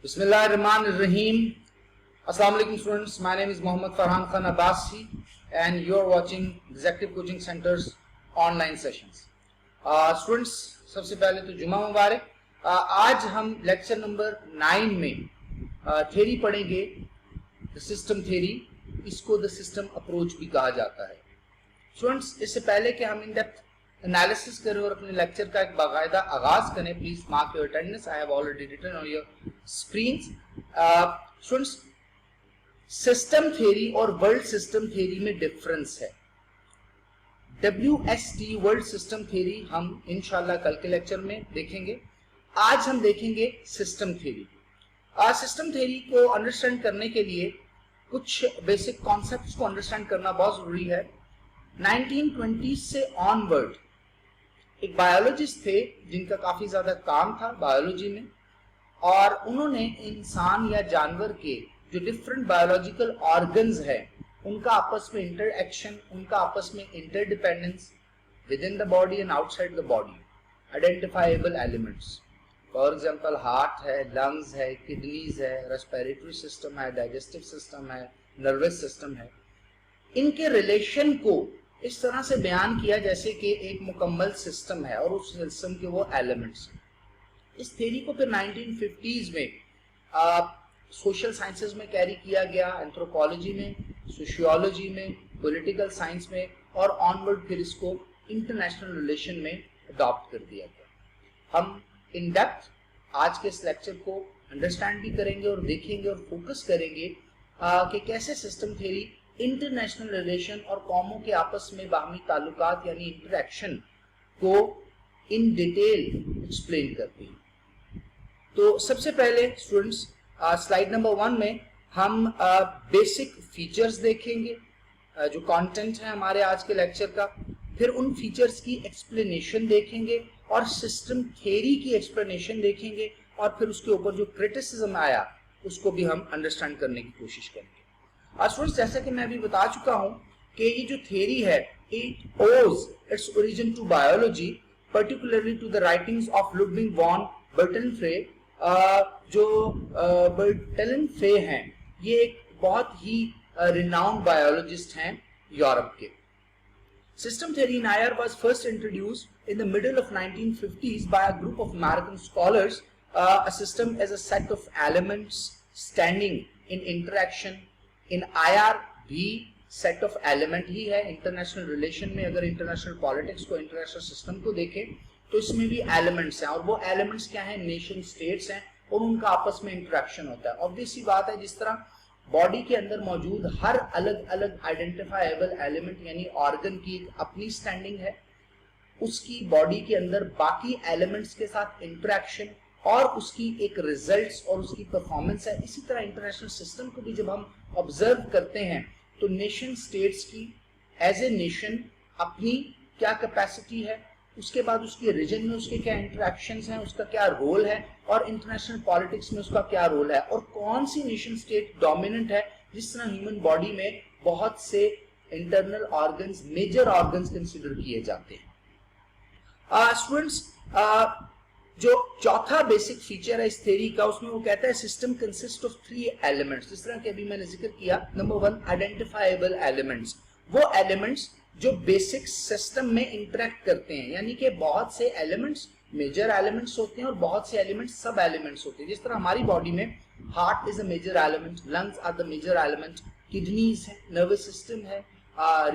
Bismillahirrahmanirrahim. Assalamu alaikum students. My name is Mohammad Farhan Khan Abbasi and you are watching Executive Coaching Center's online sessions. Students, सबसे पहले तो जुमा मुबारक। आज हम lecture number 9 में theory पढ़ेंगे, द सिस्टम थ्योरी। इसको द सिस्टम अप्रोच भी कहा जाता है। स्टूडेंट्स, इससे पहले कि हम इन डेप्थ एनालिसिस करें और अपने लेक्चर का एक बाकायदा आगाज करें, please mark your attendance. I have already written on your screens. Students, system theory और वर्ल्ड सिस्टम थ्योरी में डिफरेंस है। WST वर्ल्ड सिस्टम थ्योरी हम इंशाल्लाह कल के लेक्चर में देखेंगे। आज हम देखेंगे सिस्टम थ्योरी। सिस्टम थ्योरी को अंडरस्टैंड करने के लिए कुछ बेसिक कॉन्सेप्ट्स को अंडरस्टैंड करना बहुत जरूरी है। 1920 से ऑनवर्ड एक बायोलॉजिस्ट थे जिनका काफी ज्यादा काम था बायोलॉजी में, और उन्होंने इंसान या जानवर के जो डिफरेंट बायोलॉजिकल ऑर्गन्स है उनका आपस में इंटरएक्शन, उनका आपस में interdependence with in the body and outside the body, identifiable elements. For example heart है, लंग्स है, किडनीज है, रेस्पिरेटरी सिस्टम है, डाइजेस्टिव सिस्टम है, नर्वस सिस्टम है। इनके रिलेशन को इस तरह से बयान किया जैसे कि एक मुकम्मल सिस्टम है और उस सिस्टम के वो एलिमेंट्स हैं। इस थ्योरी को फिर 1950s में सोशल साइंसेज में कैरी किया गया, एंथ्रोपोलॉजी में, सोशियोलॉजी में, पॉलिटिकल साइंस में, और ऑनवर्ड फिर इसको इंटरनेशनल रिलेशन में अडॉप्ट कर दिया गया। हम इन डेप्थ आज के इस लेक्चर को अंडरस्टैंड भी करेंगे और देखेंगे और फोकस करेंगे कि कैसे सिस्टम थ्योरी इंटरनेशनल रिलेशन और कौमों के आपस में बाहमी ताल्लुकात यानी इंटरेक्शन को इन डिटेल एक्सप्लेन करती है। तो सबसे पहले स्टूडेंट्स, स्लाइड नंबर 1 में हम बेसिक फीचर्स देखेंगे, जो कंटेंट है हमारे आज के लेक्चर का। फिर उन फीचर्स की एक्सप्लेनेशन देखेंगे और सिस्टम थ्योरी की एक्सप्लेनेशन देखेंगे, और फिर उसके ऊपर जो क्रिटिसिज्म आया उसको भी हम अंडरस्टैंड करने की कोशिश करेंगे। स्टूडेंट्स, जैसा कि मैं अभी बता चुका हूं कि ये जो थ्योरी है it owes its origin to biology, particularly to the writings of Ludwig von Bertalanffy. जो बर्टनफ्रे हैं ये एक बहुत ही रिनाउंड बायोलॉजिस्ट हैं यूरोप के। System theory in IR was first introduced in the middle of 1950s by a group of American scholars. A system is a set of elements standing in interaction. In IR भी set of element ही है। International relation में अगर international politics को, international system को देखें तो इसमें भी एलिमेंट्स हैं, और वो एलिमेंट्स क्या हैं? नेशन स्टेट्स हैं, और उनका आपस में इंटरेक्शन होता है। ऑब्वियस सी बात है, जिस तरह बॉडी के अंदर मौजूद हर अलग अलग आइडेंटिफाइबल एलिमेंट यानी ऑर्गन की एक अपनी स्टैंडिंग है, उसकी बॉडी के अंदर बाकी एलिमेंट्स के साथ इंटरेक्शन और उसकी एक रिजल्ट्स और उसकी परफॉर्मेंस है। इसी तरह इंटरनेशनल सिस्टम को भी जब हम ऑब्जर्व करते हैं तो नेशन स्टेट्स की एज ए नेशन अपनी क्या कैपेसिटी है, उसके बाद उसके रीजन में उसके क्या इंटरेक्शंस हैं, उसका क्या रोल है, और इंटरनेशनल पॉलिटिक्स में उसका क्या रोल है, और कौन सी नेशन स्टेट डोमिनेंट है। जिस तरह ह्यूमन बॉडी में बहुत से internal organs, major organs consider किए जाते हैं। स्टूडेंट्स, जो चौथा बेसिक फीचर है इस थ्योरी का, उसमें वो कहता है सिस्टम कंसिस्ट ऑफ 3 एलिमेंट्स। जिस तरह के अभी मैंने जिक्र किया, नंबर 1 आइडेंटिफाइबल एलिमेंट्स, वो एलिमेंट्स जो बेसिक सिस्टम में इंटरेक्ट करते हैं, यानी कि बहुत से एलिमेंट्स मेजर एलिमेंट्स होते हैं और बहुत से एलिमेंट्स सब एलिमेंट्स होते हैं। जिस तरह हमारी बॉडी में heart is a major element, lungs are the major element, kidneys है, नर्वस सिस्टम है,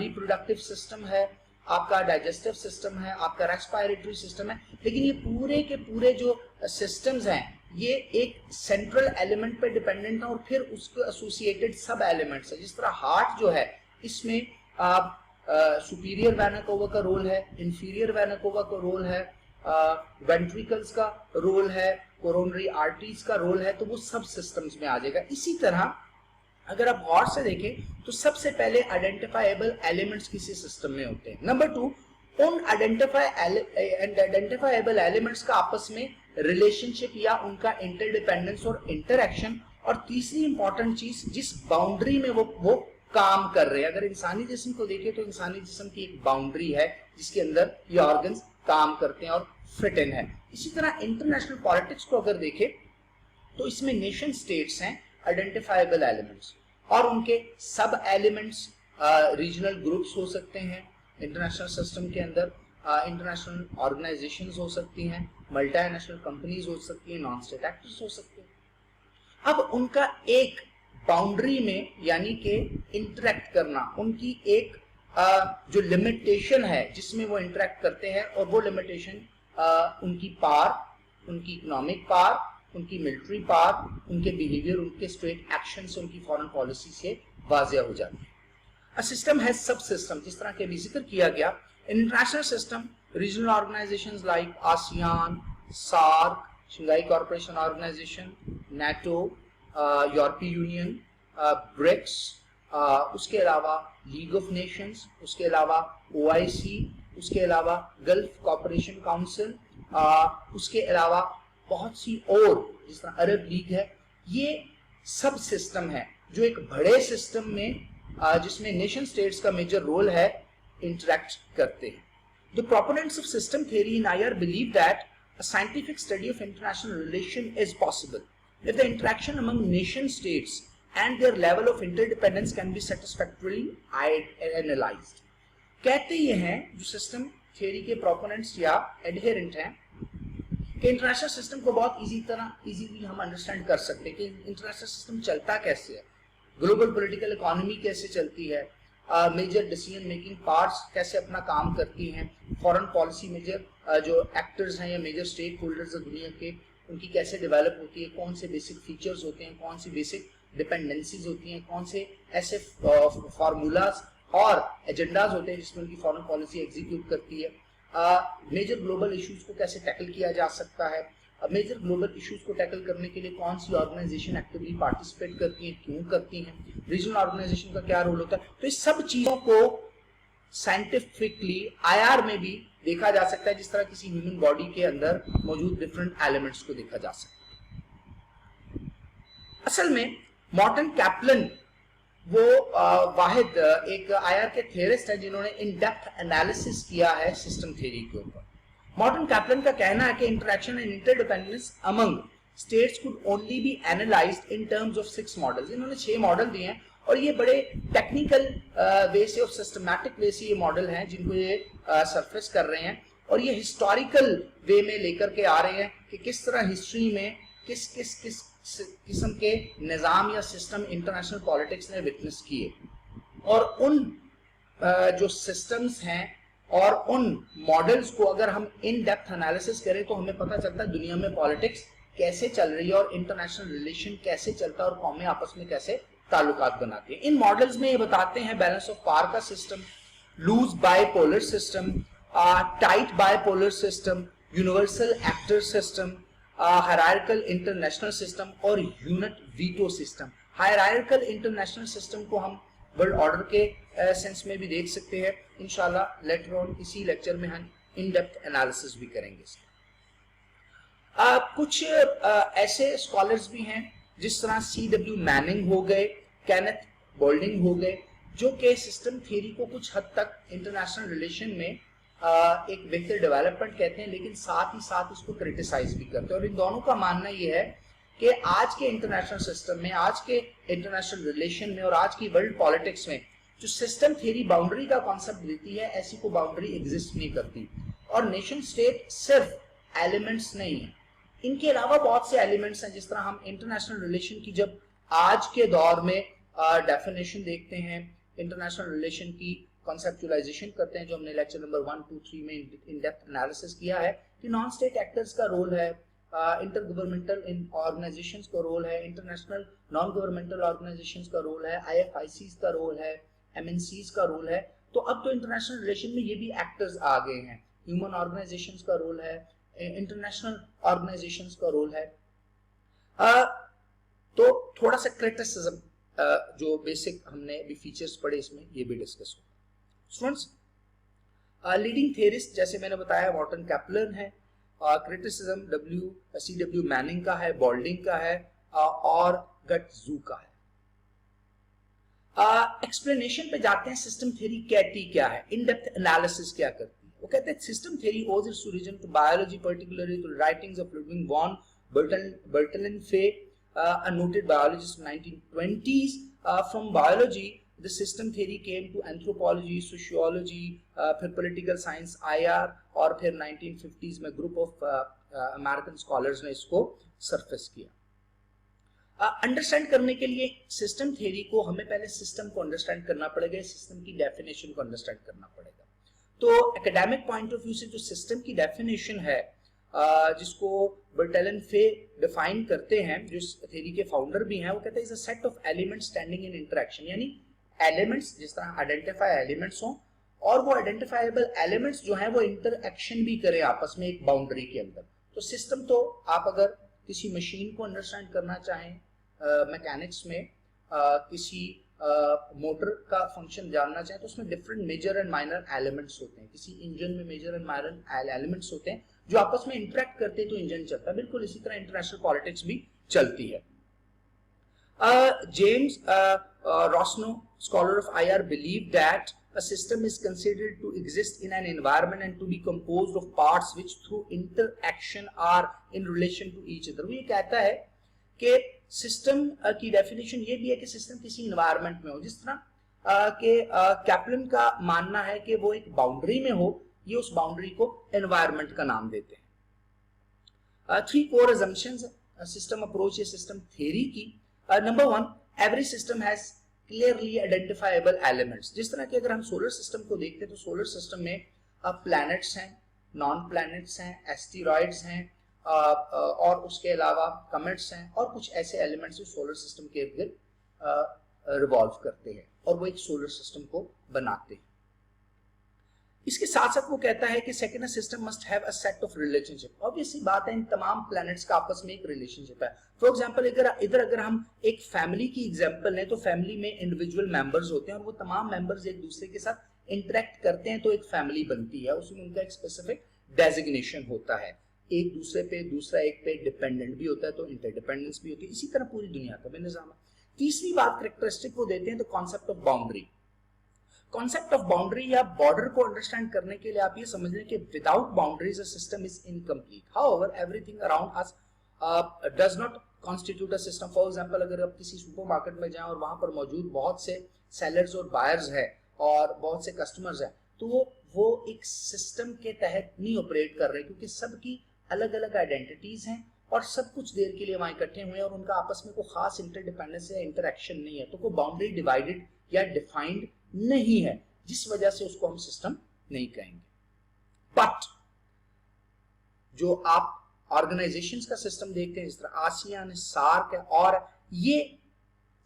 रिप्रोडक्टिव सिस्टम है, आपका डाइजेस्टिव सिस्टम है, आपका रेस्पिरेटरी सिस्टम है। लेकिन ये पूरे के पूरे जो सिस्टम्स हैं ये एक सेंट्रल एलिमेंट पे डिपेंडेंट है और फिर उसके एसोसिएटेड सब एलिमेंट्स है। जिस तरह हार्ट जो है इसमें सुपीरियर वेना कावा का रोल है, इंफीरियर वेना कावा का रोल है, वेंट्रिकल्स का रोल है, कोरोनरी आर्टरीज का रोल है, तो वो सब सिस्टम्स में आ जाएगा। इसी तरह अगर आप गौर से देखें तो सबसे पहले आइडेंटिफाइबल एलिमेंट्स किसी सिस्टम में होते हैं। नंबर 2, उन आइडेंटिफाइबल एलिमेंट्स का आपस में रिलेशनशिप या उनका इंटरडिपेंडेंस और इंटरेक्शन, और तीसरी इंपॉर्टेंट चीज जिस बाउंड्री में वो काम कर रहे हैं। अगर इंसानी जिस्म को देखें तो इंसानी जिस्म की एक बाउंड्री है जिसके अंदर ये ऑर्गन्स काम करते हैं और फिट इन है। इसी तरह इंटरनेशनल पॉलिटिक्स को अगर देखें तो इसमें नेशन स्टेट्स हैं, आइडेंटिफाइबल एलिमेंट्स, और उनके सब एलिमेंट्स रीजनल ग्रुप्स हो सकते हैं इंटरनेशनल सिस्टम के अंदर, इंटरनेशनल ऑर्गेनाइजेशंस हो सकती हैं, मल्टीनेशनल कंपनीज हो सकती हैं, नॉन स्टेट एक्टर्स हो सकते हैं। अब उनका एक बाउंड्री में यानी कि इंटरेक्ट करना, उनकी एक जो लिमिटेशन है जिसमें वो इंटरेक्ट करते हैं, और वो लिमिटेशन उनकी पावर, उनकी इकोनॉमिक पावर, उनकी मिलिट्री पावर, उनके बिहेवियर, उनके स्टेट एक्शन से, उनकी फॉरेन पॉलिसी से वाजिया हो जाती है। A system has sub system, जिस तरह के अभी जिक्र किया गया, international system, regional organisations like ASEAN, SAARC, Shanghai corporation organisation, NATO, यूरोपीय यूनियन, ब्रिक्स, उसके अलावा लीग ऑफ नेशंस, उसके अलावा ओआईसी, उसके अलावा गल्फ कॉर्पोरेशन काउंसिल, उसके अलावा बहुत सी और, जिस तरह अरब लीग है, ये सब सिस्टम है जो एक बड़े सिस्टम में जिसमें नेशन स्टेट्स का मेजर रोल है, इंटरेक्ट करते हैं। The proponents of system theory in IR believe that a scientific study of international relation is possible if the interaction among nation states and their level of interdependence can be satisfactorily analyzed। कहते ये हैं जो system theory के proponents या adherent हैं कि international system को बहुत इजीली हम अंडरस्टैंड कर सकते हैं कि इंटरनेशनल सिस्टम चलता कैसे है, ग्लोबल पॉलिटिकल इकोनॉमी कैसे चलती है, मेजर डिसीजन मेकिंग पार्ट्स कैसे अपना काम करती हैं, फॉरेन पॉलिसी मेजर जो एक्टर्स हैं या मेजर स्टेक होल्डर्स है दुनिया के, उनकी कैसे डेवलप होती है, कौन से बेसिक फीचर्स होते हैं, कौन सी बेसिक डिपेंडेंसीज होती हैं, कौन से ऐसे फार्मूलाज और एजेंडाज होते हैं जिसमें उनकी फॉरेन पॉलिसी एग्जीक्यूट करती है, मेजर ग्लोबल इश्यूज को कैसे टैकल किया जा सकता है, मेजर ग्लोबल इश्यूज को टैकल करने के लिए कौन सी ऑर्गेनाइजेशन एक्टिवली पार्टिसिपेट करती हैं, क्यों करती हैं, रीजनल ऑर्गेनाइजेशन का क्या रोल होता है। तो इस सब चीजों को साइंटिफिकली आईआर में भी देखा जा सकता है, जिस तरह किसी ह्यूमन बॉडी के अंदर मौजूद डिफरेंट एलिमेंट्स को देखा जा सकता है। असल में मॉर्टन कैप्लन वो वाहिद एक आईआर के थियरिस्ट है जिन्होंने इन डेप्थ एनालिसिस किया है सिस्टम थ्योरी के ऊपर। मॉर्टन कैप्लन का कहना है कि interaction and interdependence among states could only B analysed in terms of 6 models. इन्होंने 6 मॉडल दिए हैं और ये बड़े टेक्निकल वे से और सिस्टमैटिक वे से ये मॉडल हैं जिनको ये सरफेस कर रहे हैं, और ये हिस्टोरिकल वे में लेकर के आ रहे हैं कि किस तरह हिस्ट्री में किस किस्म के निज़ाम या सिस्टम इंटरनेशनल पॉलिटिक्स ने विटनेस किए, और उन जो सिस्टम्स हैं और उन मॉडल्स को अगर हम इन डेप्थ एनालिसिस करें तो हमें पता चलता है दुनिया में पॉलिटिक्स कैसे चल रही है और इंटरनेशनल रिलेशन कैसे चलता है और कौमें आपस में कैसे ताल्लुकात बनाती है। इन मॉडल्स में ये बताते हैं बैलेंस ऑफ पावर का system, loose bipolar system, tight bipolar system, universal actor system, hierarchical international system और unit veto system. Hierarchical international system को हम वर्ल्ड ऑर्डर के सेंस में भी देख सकते हैं। इंशाल्लाह लेटर ऑन इसी लेक्चर में हम इन डेप्थ एनालिसिस भी करेंगे। कुछ ऐसे स्कॉलर्स भी हैं जिस तरह C.W. मैनिंग हो गए, केनेथ बोल्डिंग हो गए, जो कि सिस्टम थ्योरी को कुछ हद तक इंटरनेशनल रिलेशन में एक बेहतर डेवलपमेंट कहते हैं, लेकिन साथ ही साथ उसको क्रिटिसाइज भी करते हैं। और इन दोनों का मानना यह है कि आज के इंटरनेशनल सिस्टम में, आज के इंटरनेशनल रिलेशन में और आज की वर्ल्ड पॉलिटिक्स में जो सिस्टम थ्योरी बाउंड्री का कॉन्सेप्ट देती है, ऐसी को बाउंड्री एग्जिस्ट नहीं करती। और नेशन स्टेट सिर्फ एलिमेंट्स नहीं है, इनके अलावा बहुत से एलिमेंट्स हैं। जिस तरह हम इंटरनेशनल रिलेशन की जब आज के दौर में डेफिनेशन देखते हैं, इंटरनेशनल रिलेशन की कॉन्सेप्चुअलाइजेशन करते हैं, जो हमने लेक्चर नंबर 1, 2, 3 में इन डेप्थ एनालिसिस किया है कि नॉन स्टेट एक्टर्स का रोल है, इंटर गवर्नमेंटल ऑर्गेनाइजेशंस का रोल है, इंटरनेशनल नॉन गवर्नमेंटल ऑर्गेनाइजेशंस का रोल है, IFICs का रोल है, MNCs का रोल है। तो अब तो इंटरनेशनल रिलेशन में ये भी एक्टर्स आ गए हैं, ह्यूमन ऑर्गेनाइजेशंस का रोल है, इंटरनेशनल ऑर्गेनाइजेशंस का रोल है। तो थोड़ा सा क्रिटिसिज्म जो बेसिक हमने भी फीचर्स पढ़े इसमें ये भी डिस्कस हो। स्टूडेंट्स, लीडिंग थियरिस्ट जैसे मैंने बताया मॉर्टन कैप्लन है, क्रिटिसिज्म C.W. मैनिंग का है, बोल्डिंग का है और गट्जू का है। एक्सप्लेनेशन पे जाते हैं, सिस्टम थ्योरी कहती क्या है, इन डेप्थ एनालिसिस क्या करती है। वो कहते हैं system theory owes its origin to biology, particularly to writings of Ludwig von Bertalan Fay, a noted biologist in 1920s. From biology the system theory came to anthropology, sociology, फिर political science IR, और फिर 1950s में group of American scholars ने इसको surface किया। Understand करने के लिए सिस्टम थ्योरी को हमें पहले सिस्टम को अंडरस्टैंड करना पड़ेगा, सिस्टम की डेफिनेशन को अंडरस्टैंड करना पड़ेगा। तो एकेडमिक पॉइंट ऑफ व्यू से जो सिस्टम की डेफिनेशन है, जिसको बर्टलन फे डिफाइन करते हैं, जो थ्योरी के फाउंडर भी हैं, वो कहते हैं is a set of elements standing in interaction, यानी एलिमेंट्स जिस तरह आइडेंटिफाई एलिमेंट्स हों और वो आइडेंटिफाइबल एलिमेंट्स जो हैं वो इंटरएक्शन भी करें आपस में एक बाउंड्री के अंदर। तो सिस्टम, तो आप अगर किसी मशीन को अंडरस्टैंड करना चाहें मैकेनिक्स में, किसी मोटर का फंक्शन जानना चाहें, तो उसमें different major and minor elements होते हैं। किसी इंजन में मेजर एंड माइनर एलिमेंट्स होते हैं जो आपस में इंटरेक्ट करते हैं तो इंजन चलता है। बिल्कुल इसी तरह इंटरनेशनल पॉलिटिक्स भी चलती है। James Rosenau, scholar of IR, believed that a system is considered to exist in an environment and to be composed of parts which through interaction are in relation to each other। वो ये कहता है कि system की definition ये भी है कि सिस्टम किसी इन्वायरमेंट में हो, जिस तरह के कैप्लन का मानना है कि वो एक बाउंड्री में हो, ये उस बाउंड्री को एनवायरमेंट का नाम देते हैं। 3 कोर assumptions सिस्टम अप्रोच या सिस्टम थ्योरी की। Number 1, every system has clearly identifiable elements. जिस तरह के अगर हम सोलर सिस्टम को देखते हैं तो सोलर सिस्टम में प्लैनेट्स हैं, नॉन प्लैनेट्स हैं, एस्टेरॉइड्स हैं, और उसके अलावा कमेट्स हैं और कुछ ऐसे एलिमेंट्स जो सोलर सिस्टम के इर्द गिर्द रिवॉल्व करते हैं और वो एक सोलर सिस्टम को बनाते हैं। इसके साथ साथ वो कहता है कि second system must have a set of relationship. Obviously बात है, इन तमाम प्लैनेट्स का आपस में एक रिलेशनशिप है। फॉर एग्जांपल इधर अगर हम एक फैमिली की एग्जांपल लें तो फैमिली में इंडिविजुअल मेंबर्स होते हैं और वो तमाम मेंबर्स एक दूसरे के साथ इंटरेक्ट करते हैं तो एक फैमिली बनती है। उसमें उनका एक स्पेसिफिक डेजिग्नेशन होता है, एक दूसरे पे दूसरा एक पे डिपेंडेंट भी होता है तो इंटरडिपेंडेंस भी होती है। इसी तरह पूरी दुनिया का भी निजाम है। तीसरी बात कैरेक्टरिस्टिक वो देते हैं the concept of boundary. Concept of boundary या बॉर्डर को अंडरस्टैंड करने के लिए आप ये समझ लें कि without boundaries a system is incomplete. However everything around us does not constitute a system. For example अगर आप किसी सुपरमार्केट में जाएं और वहां पर मौजूद बहुत से सेलर्स और बायर्स हैं और बहुत से कस्टमर्स हैं, तो वो एक सिस्टम के तहत नहीं ऑपरेट कर रहे, क्योंकि सबकी अलग अलग आइडेंटिटीज हैं और सब कुछ देर के लिए वहां इकट्ठे हुए हैं और उनका आपस में कोई खास इंटरडिपेंडेंस या इंटरेक्शन नहीं है, तो कोई बाउंड्री डिवाइडेड या डिफाइंड नहीं है, जिस वजह से उसको हम सिस्टम नहीं कहेंगे। बट जो आप ऑर्गेनाइजेशंस का सिस्टम देखते हैं, जिस तरह आसियान, सार्क है, और ये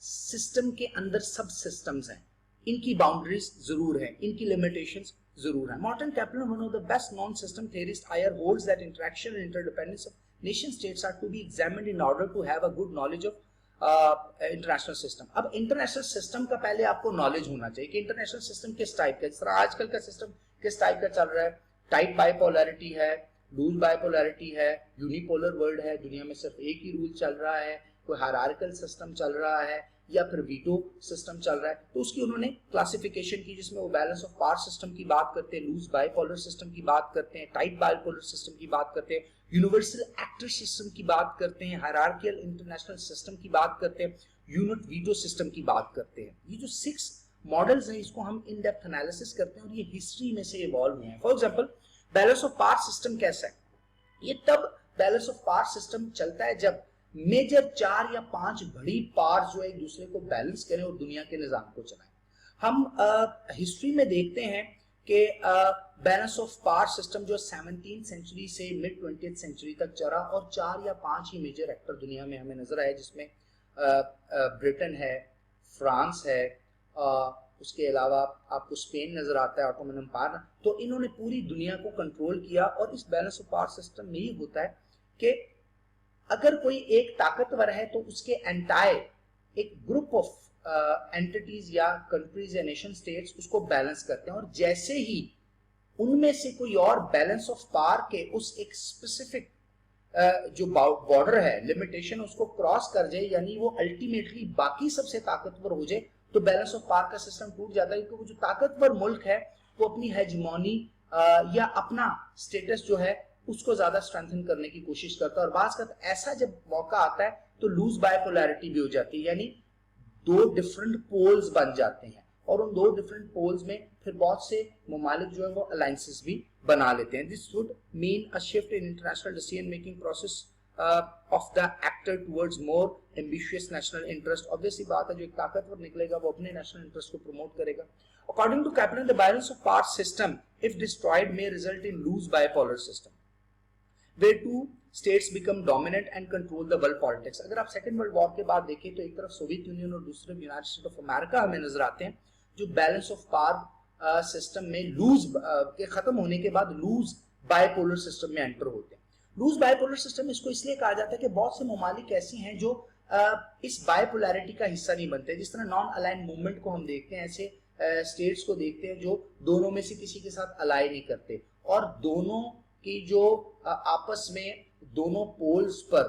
सिस्टम के अंदर सब सिस्टम्स हैं, इनकी बाउंड्रीज जरूर है, इनकी लिमिटेशंस जरूर है। Morton Kaplan, one of the best known system theorist, here holds that interaction and interdependence of nation states are to be examined in order to have a good knowledge of international system. अब international system का पहले आपको knowledge होना चाहिए कि international system किस type का, जिस तरह आजकल का सिस्टम किस टाइप का चल रहा है। टाइप बाइपोलैरिटी है, लूज बाइपोलैरिटी है, यूनिपोलर वर्ल्ड है, दुनिया में सिर्फ एक ही रूल चल रहा है, कोई हायरार्किकल सिस्टम चल रहा है या फिर वीटो सिस्टम चल रहा है। तो उसकी उन्होंने क्लासिफिकेशन की, जिसमें वो बैलेंस ऑफ पावर सिस्टम की बात करते हैं, लूज बाइपोलर सिस्टम की बात करते हैं, टाइट बाइपोलर सिस्टम की बात करते हैं, यूनिवर्सल एक्टर सिस्टम की बात करते हैं, हायरार्किकल इंटरनेशनल सिस्टम की बात करते हैं, यूनिट वीटो सिस्टम की बात करते हैं। ये जो 6 मॉडल्स हैं, इसको हम इन डेप्थ एनालिसिस करते हैं और ये हिस्ट्री में से इवॉल्व हुए हैं। For example balance of power system कैसा है? ये तब बैलेंस ऑफ पावर सिस्टम चलता है जब मेजर 4 या 5 बड़ी पावर जो एक दूसरे को बैलेंस करें और दुनिया के निजाम को चलाएं। हम हिस्ट्री में देखते हैं कि बैलेंस ऑफ पावर सिस्टम जो 17th सेंचुरी से मिड 20th सेंचुरी तक चला और 4 या 5 ही मेजर एक्टर दुनिया में हमें नजर आए, जिसमें ब्रिटेन है, फ्रांस है, उसके अलावा आपको स्पेन नजर आता है, ऑटोमन एम्पायर। तो इन्होंने पूरी दुनिया को कंट्रोल किया और इस बैलेंस ऑफ पावर सिस्टम में ये होता है कि अगर कोई एक ताकतवर है तो उसके एंटायर एक ग्रुप ऑफ एंटिटीज या कंट्रीज या नेशन स्टेट्स उसको बैलेंस करते हैं, और जैसे ही उनमें से कोई और बैलेंस ऑफ पावर के उस एक स्पेसिफिक जो बॉर्डर है, लिमिटेशन, उसको क्रॉस कर जाए, यानी वो अल्टीमेटली बाकी सबसे ताकतवर हो जाए, तो बैलेंस ऑफ पावर का सिस्टम टूट जाता है। क्योंकि वो जो ताकतवर मुल्क है वो अपनी हेजमोनी या अपना स्टेटस जो है उसको ज्यादा स्ट्रेंथन करने की कोशिश करता है। और बात करता ऐसा जब मौका आता है तो लूज बायपोलैरिटी भी हो जाती है, यानी दो डिफरेंट पोल्स बन जाते हैं और उन दो डिफरेंट पोल्स में फिर बहुत से ममालिक जो है वो अलायंसेस भी बना लेते हैं। This would mean a shift in international decision making process of the actor towards more ambitious national interest. Obviously बात है, जो एक ताकतवर निकलेगा वो अपने नेशनल इंटरेस्ट को प्रमोट करेगा। According to Kaplan, the balance of power system if destroyed may result in loose bipolar system where two states become dominant and control the world politics। अगर आप सेकेंड वर्ल्ड वॉर के बाद देखें तो एक तरफ सोवियत यूनियन और दूसरे यूनाइटेड स्टेट ऑफ अमेरिका हमें नजर आते हैं, जो बैलेंस ऑफ पावर सिस्टम में लूज के खत्म होने के बाद लूज बायपोलर सिस्टम में एंटर होते हैं। लूज बायपोलर सिस्टम इसको इसलिए कहा जाता है कि बहुत से ममालिक ऐसी हैं जो इस बायपोलैरिटी का हिस्सा नहीं बनते। जिस तरह नॉन अलाइन मूवमेंट को हम देखते हैं, ऐसे स्टेट्स को देखते हैं जो दोनों में से किसी के साथ अलाइ नहीं करते और दोनों कि जो आपस में दोनों पोल्स पर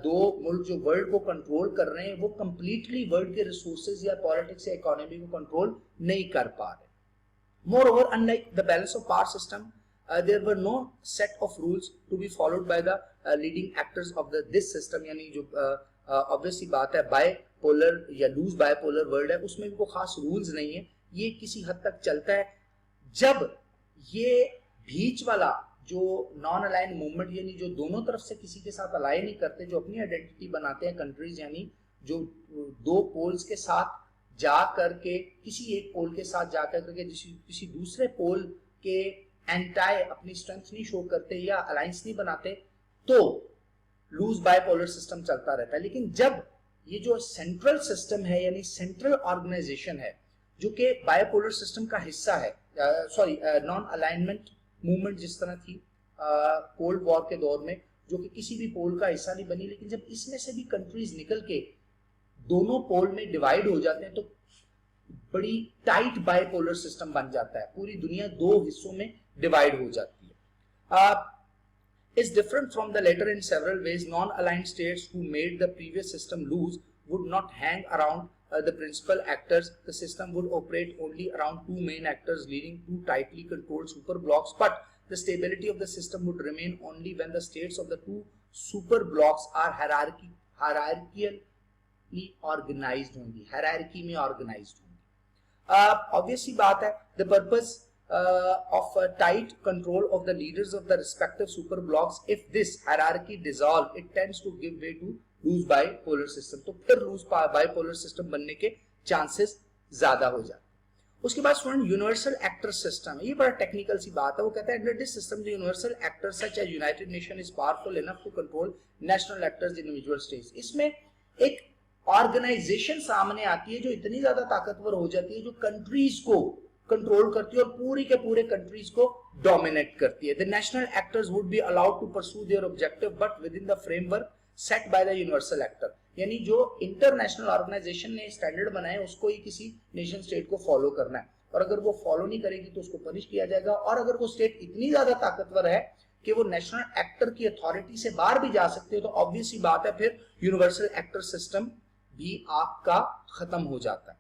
दो मुल्क जो वर्ल्ड को कंट्रोल कर रहे हैं वो कंप्लीटली वर्ल्ड के रिसोर्सेज या पॉलिटिक्स या इकोनॉमी को कंट्रोल नहीं कर पा रहे। Moreover, unlike the balance of power system, there were no set of rules to be followed by the leading actors of this system. यानी जो ऑब्वियसली बात है बायपोलर या लूज बायपोलर वर्ल्ड है उसमें भी कोई खास रूल्स नहीं है। ये किसी हद तक चलता है जब ये बीच वाला जो नॉन अलाइन मूवमेंट, यानी जो दोनों तरफ से किसी के साथ अलाइन नहीं करते, जो अपनी आइडेंटिटी बनाते हैं कंट्रीज, यानी जो दो पोल्स के साथ जा करके किसी एक पोल के साथ जा करके किसी दूसरे पोल के एंटाई अपनी स्ट्रेंथ नहीं शो करते या अलायंस नहीं बनाते, तो लूज बायपोलर सिस्टम चलता रहता है। लेकिन जब ये जो सेंट्रल सिस्टम है यानी सेंट्रल ऑर्गेनाइजेशन है जो कि बायपोलर सिस्टम का हिस्सा है, नॉन अलाइनमेंट मूवमेंट जिस तरह थी कोल्ड वॉर के दौर में, जो कि किसी भी पोल का हिस्सा नहीं बनी, लेकिन जब इसमें से भी कंट्रीज निकल के दोनों पोल में डिवाइड हो जाते हैं तो बड़ी टाइट बायपोलर सिस्टम बन जाता है, पूरी दुनिया दो हिस्सों में डिवाइड हो जाती है। is different from the latter in several ways. Non-aligned states who made the previous system loose would not hang around the principal actors. The system would operate only around two main actors, leading to tightly controlled super blocks. But the stability of the system would remain only when the states of the two super blocks are hierarchically organized होंगी, hierarchy में organized होंगी। Obviously बात है, the purpose of a tight control of the leaders of the respective super blocks, if this hierarchy dissolve, it tends to give way to loose bipolar system, तो फिर loose bipolar system बनने के chances ज्यादा हो जाते हैं। उसके बाद स्टूडेंट यूनिवर्सल एक्टर सिस्टम, ये बड़ा टेक्निकल सी बात है। वो कहता है under this system the universal actor such as United Nation is powerful enough to control national actors individual states. इसमें एक ऑर्गेनाइजेशन सामने आती है जो इतनी ज्यादा ताकतवर हो जाती है, जो कंट्रीज को कंट्रोल करती है और पूरी के पूरे कंट्रीज को डोमिनेट करती है। The national actors would be allowed to pursue their objective but within the framework set by the universal actor. यानी जो इंटरनेशनल ऑर्गेनाइजेशन ने स्टैंडर्ड बनाए उसको ही किसी नेशन स्टेट को फॉलो करना है, और अगर वो फॉलो नहीं करेगी तो उसको पनिश किया जाएगा। और अगर वो स्टेट इतनी ज्यादा ताकतवर है कि वो नेशनल एक्टर की अथॉरिटी से बाहर भी जा सकते हो तो ऑब्वियस सी बात है फिर यूनिवर्सल एक्टर सिस्टम भी आपका खत्म हो जाता है।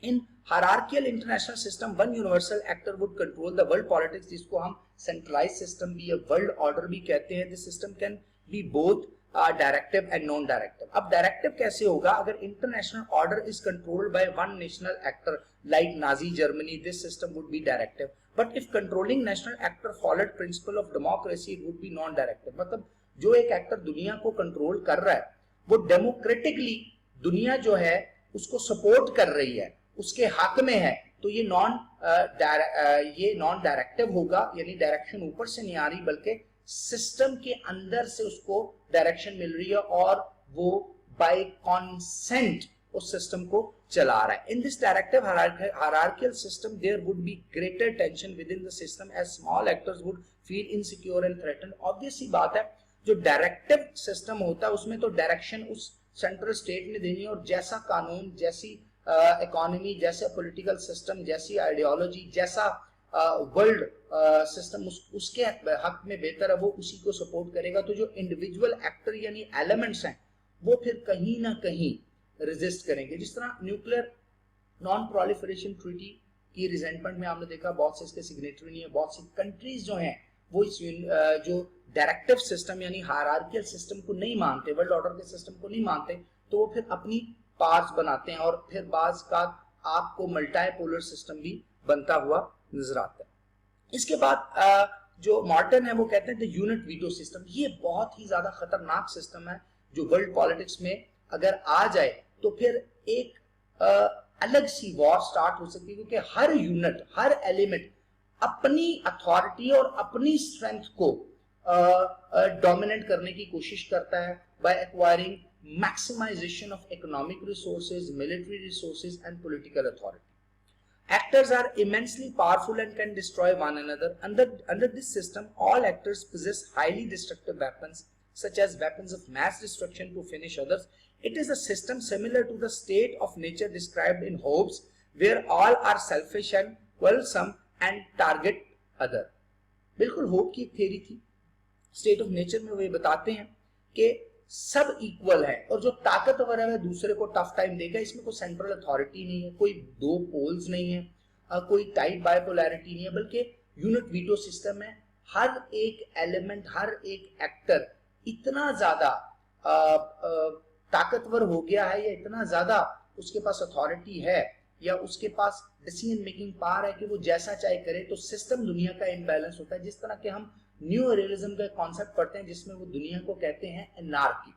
In hierarchical international system one universal actor would control the world politics, जिसको हम सेंट्रलाइज सिस्टम भी या वर्ल्ड ऑर्डर भी कहते हैं। This system can be both directive and non directive. अब डायरेक्टिव कैसे होगा? अगर international order is controlled by one national actor like Nazi Germany, this system would be directive. But if controlling national actor followed principle of democracy it would be non directive. मतलब जो एक actor दुनिया को control कर रहा है वो democratically दुनिया जो है उसको सपोर्ट कर रही है, उसके हक में है, तो ये नॉन डायरेक्टिव होगा। यानी डायरेक्शन ऊपर से नहीं आ रही बल्कि सिस्टम के अंदर से उसको डायरेक्शन मिल रही है और वो बाय कॉन्सेंट उस सिस्टम को चला रहा है। In this directive hierarchical system there would be greater tension within the system as small actors would feel insecure and threatened. Obvious सी बात है, जो डायरेक्टिव सिस्टम होता है उसमें तो डायरेक्शन उस सेंट्रल स्टेट ने देनी है और जैसा कानून, जैसी इकोनॉमी, जैसे पॉलिटिकल सिस्टम, जैसी आइडियोलॉजी, जैसा वर्ल्ड सिस्टम उसके हक में बेहतर है वो उसी को सपोर्ट करेगा। तो जो इंडिविजुअल एक्टर यानी एलिमेंट्स हैं वो फिर कहीं ना कहीं रेजिस्ट करेंगे। जिस तरह न्यूक्लियर नॉन प्रोलिफरेशन ट्रीटी की रिजेंटमेंट में आपने देखा बहुत से इसके सिग्नेटरी नहीं है, बहुत सी कंट्रीज जो हैं वो इस जो डायरेक्टिव सिस्टम यानी हायरार्कियल सिस्टम को नहीं मानते, वर्ल्ड ऑर्डर के सिस्टम को नहीं मानते, तो वो फिर अपनी पार्ट्स बनाते हैं और फिर बाज का आपको मल्टीपोलर सिस्टम भी बनता हुआ नजर आता है। इसके बाद जो मॉर्टन है वो कहते हैं द यूनिट वीटो सिस्टम। ये बहुत ही ज्यादा खतरनाक सिस्टम है जो वर्ल्ड पॉलिटिक्स में अगर आ जाए तो फिर एक अलग सी वॉर स्टार्ट हो सकती है, क्योंकि हर यूनिट, हर एलिमेंट अपनी अथॉरिटी और अपनी स्ट्रेंथ को डोमिनेट करने की कोशिश करता है by acquiring maximisation of economic resources, military resources and political authority. Actors are immensely powerful and can destroy one another. Under this system, all actors possess highly destructive weapons, such as weapons of mass destruction to finish others. It is a system similar to the state of nature described in Hobbes, where all are selfish and quarrelsome and target other. बिल्कुल hope की एक theory थी। State of nature में वो ये बताते हैं कि सब इक्वल है और जो ताकतवर है वह दूसरे को टफ टाइम देगा। इसमें कोई सेंट्रल अथॉरिटी नहीं है, कोई दो पोल्स नहीं है, कोई टाइप बाइपोलैरिटी नहीं है, बल्कि यूनिट वीटो सिस्टम है। हर एक एलिमेंट, हर एक एक्टर इतना ज्यादा ताकतवर हो गया है या इतना ज्यादा उसके पास अथॉरिटी है या उसके पास डिसीजन मेकिंग पावर है कि वो जैसा चाहे करे, तो सिस्टम दुनिया का इम्बैलेंस होता है। जिस तरह के हम न्यू रियलिज्म का कॉन्सेप्ट पढ़ते हैं जिसमें वो दुनिया को कहते हैं एनार्किक।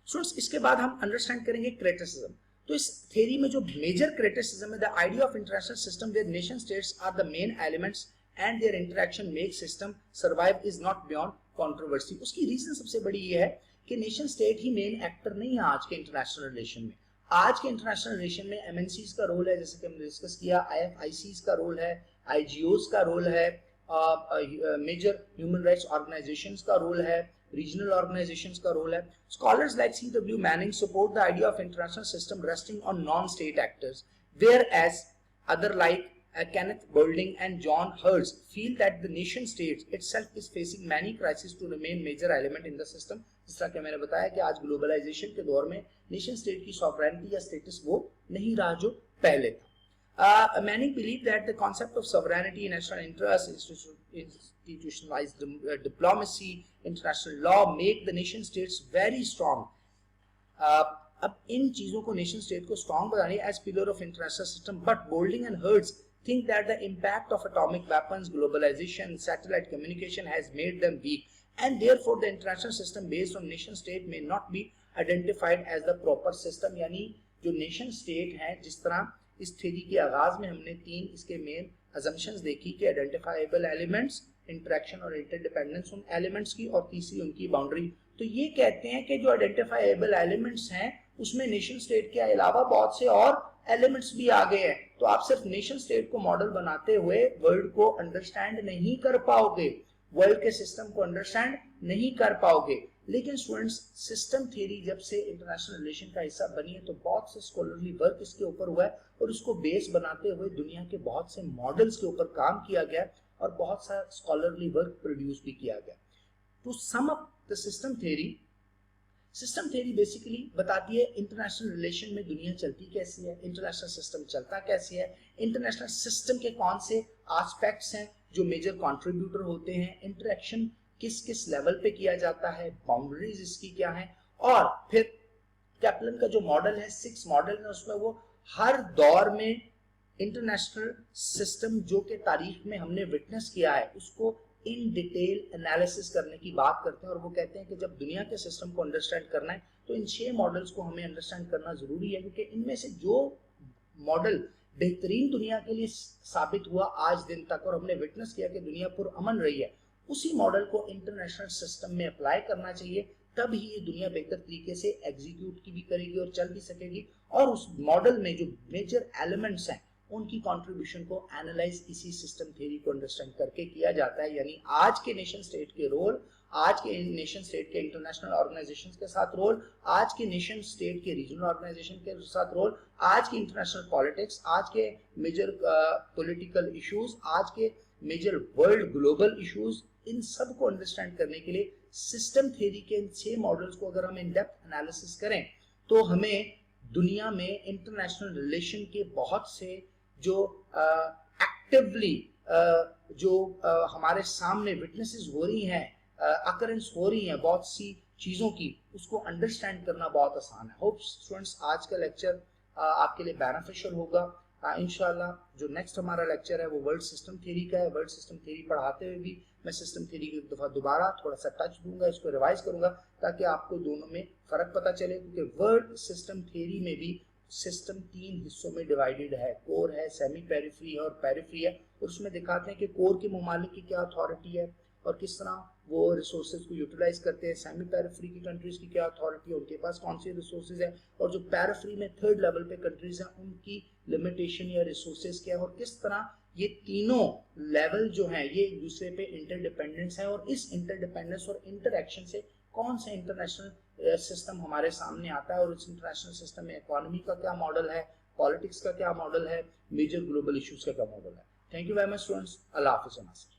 स्टूडेंट्स, इसके बाद हम अंडरस्टैंड करेंगे क्रिटिसिज्म। तो इस थ्योरी में जो मेजर क्रिटिसिज्म है, the idea of international system where nation states are the main elements and their interaction make system survive is not beyond controversy. उसकी रीजन सबसे बड़ी ये है कि नेशन स्टेट ही मेन एक्टर नहीं है आज के इंटरनेशनल रिलेशन में। आज के इंटरनेशनल रिलेशन में एमएनसीज का रोल है, जैसे कि हमने डिस्कस किया, आईएफआईसीज का रोल है, आईजीओज का रोल है, मेजर ह्यूमन राइट्स ऑर्गेनाइजेशंस का रोल है, रीजनल ऑर्गेनाइजेशंस का रोल है। Scholars like C.W. Manning support the idea of international system resting on non-state actors, whereas other like Kenneth Boulding and John Hertz feel that the nation state itself is facing many crises to remain major element in the system। जिस तरह कि मैंने बताया कि आज globalisation के दौर में नेशन स्टेट की सॉवरेनिटी या स्टेटस वो नहीं रहा जो पहले था। Manning believed that the concept of sovereignty, national interest, institutionalized diplomacy, international law make the nation states very strong. अब इन चीजों को नेशन स्टेट को स्ट्रॉन्ग बनाने as pillar of international system, but Boulding and Hertz think that the impact of atomic weapons, globalization, satellite communication has made them weak, and therefore the international system based on nation state may not be identified as the proper system। यानी जो nation state है, जिस तरह इस theory के आगाज में हमने तीन इसके मेन अजम्पशंस देखी कि आइडेंटिफाइबल एलिमेंट्स, इंटरेक्शन और इंटरडिपेंडेंस उन एलिमेंट्स की, और तीसरी उनकी बाउंड्री। तो ये कहते हैं कि जो आइडेंटिफाइबल एलिमेंट्स हैं उसमें नेशन स्टेट के अलावा बहुत से और एलिमेंट्स भी आ गए हैं। तो आप सिर्फ नेशन स्टेट को मॉडल बनाते हुए वर्ल्ड को अंडरस्टैंड नहीं कर पाओगे, वर्ल्ड के सिस्टम को अंडरस्टैंड नहीं कर पाओगे। लेकिन स्टूडेंट्स, सिस्टम थ्योरी जब से इंटरनेशनल रिलेशन का हिस्सा बनी है तो बहुत से स्कॉलरली वर्क इसके ऊपर हुआ है और उसको बेस बनाते हुए दुनिया के बहुत से मॉडल्स के ऊपर काम किया गया और बहुत सा स्कॉलरली वर्क प्रोड्यूस भी किया गया। To sum up the system theory basically बताती है इंटरनेशनल रिलेशन में दुनिया चलती कैसी है, इंटरनेशनल सिस्टम चलता कैसे है, इंटरनेशनल सिस्टम के कौन से एस्पेक्ट्स हैं जो मेजर कंट्रीब्यूटर होते हैं, इंटरेक्शन किस किस लेवल पे किया जाता है, बाउंड्रीज इसकी क्या है। और फिर कैपलन का जो मॉडल है, 6 मॉडल है, उसमें वो हर दौर में इंटरनेशनल सिस्टम जो के तारीख में हमने विटनेस किया है उसको इन डिटेल एनालिसिस करने की बात करते हैं। और वो कहते हैं कि जब दुनिया के सिस्टम को अंडरस्टैंड करना है तो इन 6 मॉडल्स को हमें अंडरस्टैंड करना जरूरी है, क्योंकि इनमें से जो मॉडल बेहतरीन दुनिया के लिए साबित हुआ आज दिन तक और हमने विटनेस किया कि दुनिया पुरअमन रही है, उसी मॉडल को इंटरनेशनल सिस्टम में अप्लाई करना चाहिए। तब ही ये दुनिया बेहतर तरीके से एग्जीक्यूट की भी करेगी और चल भी सकेगी। और उस मॉडल में जो मेजर एलिमेंट्स हैं उनकी कंट्रीब्यूशन को एनालाइज इसी सिस्टम थ्योरी को अंडरस्टैंड करके किया जाता है। यानी आज के नेशन स्टेट के रोल, आज के नेशन स्टेट के इंटरनेशनल ऑर्गेनाइजेशंस के साथ रोल, आज के नेशन स्टेट के रीजनल ऑर्गेनाइजेशन के साथ रोल, आज की इंटरनेशनल पॉलिटिक्स, आज के मेजर पॉलिटिकल इश्यूज, आज के मेजर वर्ल्ड ग्लोबल इश्यूज, इन सब को अंडरस्टैंड करने के लिए सिस्टम थ्योरी के इन 6 मॉडल्स को अगर हम इन डेप्थ एनालिसिस करें तो हमें दुनिया में इंटरनेशनल रिलेशन के बहुत से जो एक्टिवली जो हमारे सामने विटनेसेस हो रही हैं, अकरेंस हो रही हैं बहुत सी चीज़ों की, उसको अंडरस्टैंड करना बहुत आसान है। होप स्टूडेंट्स आज का लेक्चर आपके लिए बेनिफिशियल होगा। इंशाल्लाह जो नेक्स्ट हमारा लेक्चर है वो वर्ल्ड सिस्टम थ्योरी का है। वर्ल्ड सिस्टम थ्योरी पढ़ाते हुए भी मैं सिस्टम थ्योरी की एक दफ़ा दोबारा थोड़ा सा टच दूंगा, इसको रिवाइज करूंगा ताकि आपको दोनों में फ़र्क पता चले, क्योंकि वर्ल्ड सिस्टम थ्योरी में भी सिस्टम 3 हिस्सों में डिवाइडेड है, कोर है, सेमी पेरिफेरी है और पेरिफेरी है। और उसमें दिखाते हैं कि कोर के ममालिक की क्या अथॉरिटी है और किस तरह वो रिसोर्सेज को यूटिलाइज करते हैं। सेमी पेरिफेरी की कंट्रीज की क्या अथॉरिटी है, उनके पास कौन सी रिसोर्सेज है, और जो पेरिफेरी में थर्ड लेवल पे कंट्रीज हैं उनकी लिमिटेशन या रिसोर्सेज क्या है, और किस तरह ये तीनों लेवल जो हैं ये एक दूसरे पे इंटरडिपेंडेंस है, और इस इंटरडिपेंडेंस और इंटरएक्शन से कौन सा इंटरनेशनल सिस्टम हमारे सामने आता है, और इस इंटरनेशनल सिस्टम में इकोनॉमी का क्या मॉडल है, पॉलिटिक्स का क्या मॉडल है, मेजर ग्लोबल इश्यूज का क्या मॉडल है। Thank you very much students, अल्लाह हाफिज़।